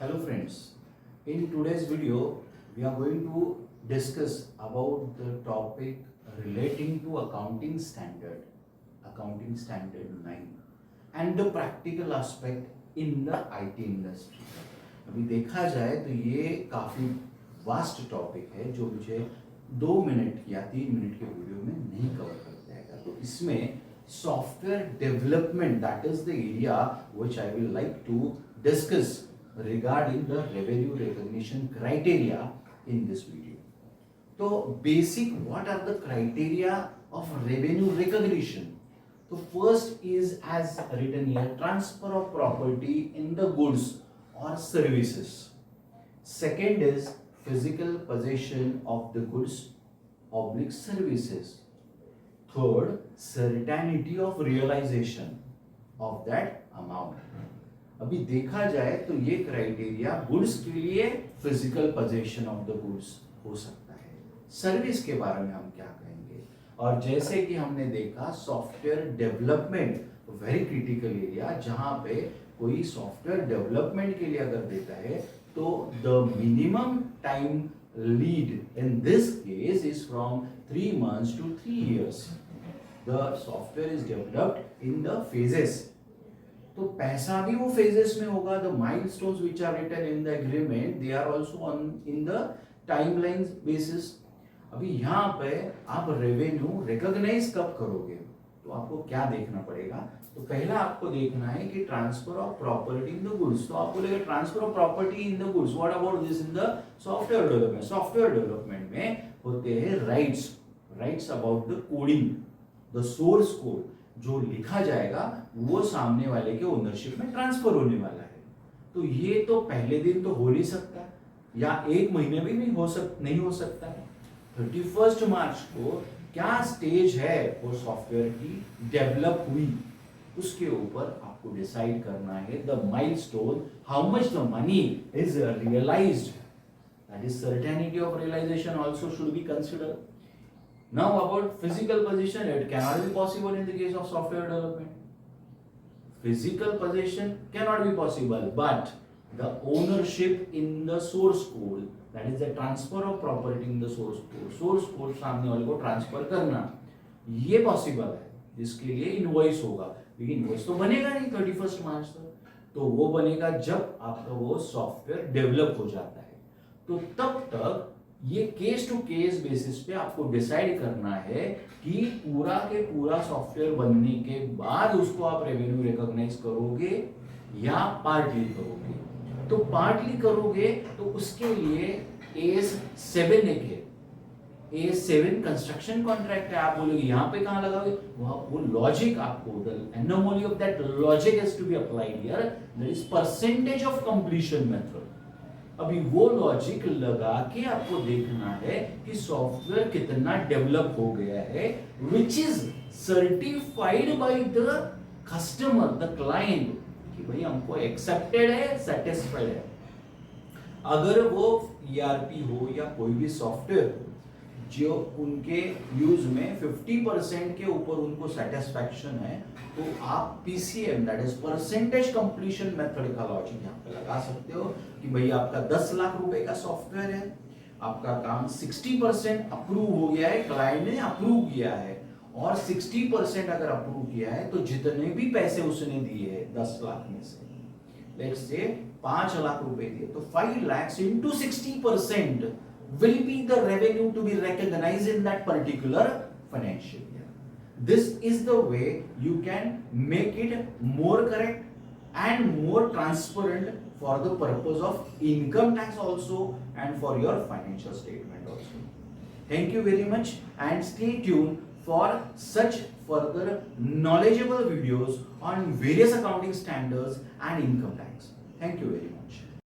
Hello friends, in today's video we are going to discuss about the topic relating to accounting standard 9 and the practical aspect in the IT industry. अभी देखा जाए तो ये काफ़ी vast topic है जो मुझे 2 मिनट या 3 मिनट के वीडियो में नहीं कवर कर जाएगा। तो इसमें software development that is the area which I will like to discuss regarding the revenue recognition criteria in this video. So basic, what are the criteria of revenue recognition? So first is as written here, transfer of property in the goods or services. Second is physical possession of the goods oblique services. Third, certainty of realization of that amount. अभी देखा जाए तो ये criteria goods के लिए physical possession of the goods हो सकता है। सर्विस के बारे में हम क्या कहेंगे? और जैसे कि हमने देखा software development very critical area, जहां पे कोई सॉफ्टवेयर डेवलपमेंट के लिए अगर देता है तो the minimum time lead in this case is from 3 months to 3 years. The software is developed in the phases, तो पैसा भी वो फेजेस में होगा। The milestones which are written in the agreement they are also on in the timeline basis. अभी यहाँ पे आप रेवेन्यू रिकॉग्नाइज कब करोगे तो आपको क्या देखना पड़ेगा? तो पहला आपको देखना है कि transfer of property in the goods. तो आप बोलेंगे transfer of property in the goods, what about this in the software development? Software development में होते हैं writes about the coding, the source code जो लिखा जाएगा वो सामने वाले के ओनरशिप में ट्रांसफर होने वाला है। तो ये तो पहले दिन तो हो नहीं सकता, या 1 महीने में भी नहीं हो सकता है। 31 मार्च को क्या स्टेज है वो सॉफ्टवेयर की डेवलप हुई, उसके ऊपर आपको डिसाइड करना है the milestone, how much the money is realised, that is certainty of realisation also should be considered. Now about physical possession, it cannot be possible in the case of software development. Physical possession cannot be possible, but the ownership in the source code, that is the transfer of property in the source code सामने वाले को transfer करना, ये possible है, जिसके लिए invoice होगा। लेकिन इनवॉइस तो बनेगा नहीं 31 मार्च तक, तो वो बनेगा जब आपका वो सॉफ्टवेयर डेवलप हो जाता है। तो तब तक ये केस टू केस बेसिस पे आपको डिसाइड करना है कि पूरा के पूरा सॉफ्टवेयर बनने के बाद उसको आप रेवेन्यू रिकॉग्नाइज करोगे या पार्टली करोगे। तो पार्टली करोगे तो उसके लिए AS7 एक है, AS7 कंस्ट्रक्शन कॉन्ट्रैक्ट है। आप बोलोगे यहाँ पे कहाँ लगाओगे? वो लॉजिक आपको, the anomaly of that logic has to be applied here, that is percentage of completion method. अभी वो लॉजिक लगा के आपको देखना है कि सॉफ्टवेयर कितना डेवलप हो गया है, which is certified by the customer, the client, कि भाई हमको एक्सेप्टेड है, सेटिस्फाइड है। अगर वो ERP हो या कोई भी सॉफ्टवेयर हो जो उनके यूज में 50% के ऊपर उनको सेटिस्फैक्शन है, तो आप PCM that is percentage completion method का लॉजिक यहाँ पे लगा सकते हो कि भाई आपका 10 लाख रुपए का सॉफ्टवेयर है, आपका काम 60% अप्रूव हो गया है, क्लाइंट ने अप्रूव किया है, और 60% अगर अप्रूव किया है तो जितने भी पैसे उसने दिए हैं 10 लाख में से, लेट्स से 5 लाख रुपए दिए, तो 5 lakhs into 60% will be the revenue to be recognized in that particular financial year. This is the way you can make it more correct and more transparent for the purpose of income tax also and for your financial statement also. Thank you very much and stay tuned for such further knowledgeable videos on various accounting standards and income tax. Thank you very much.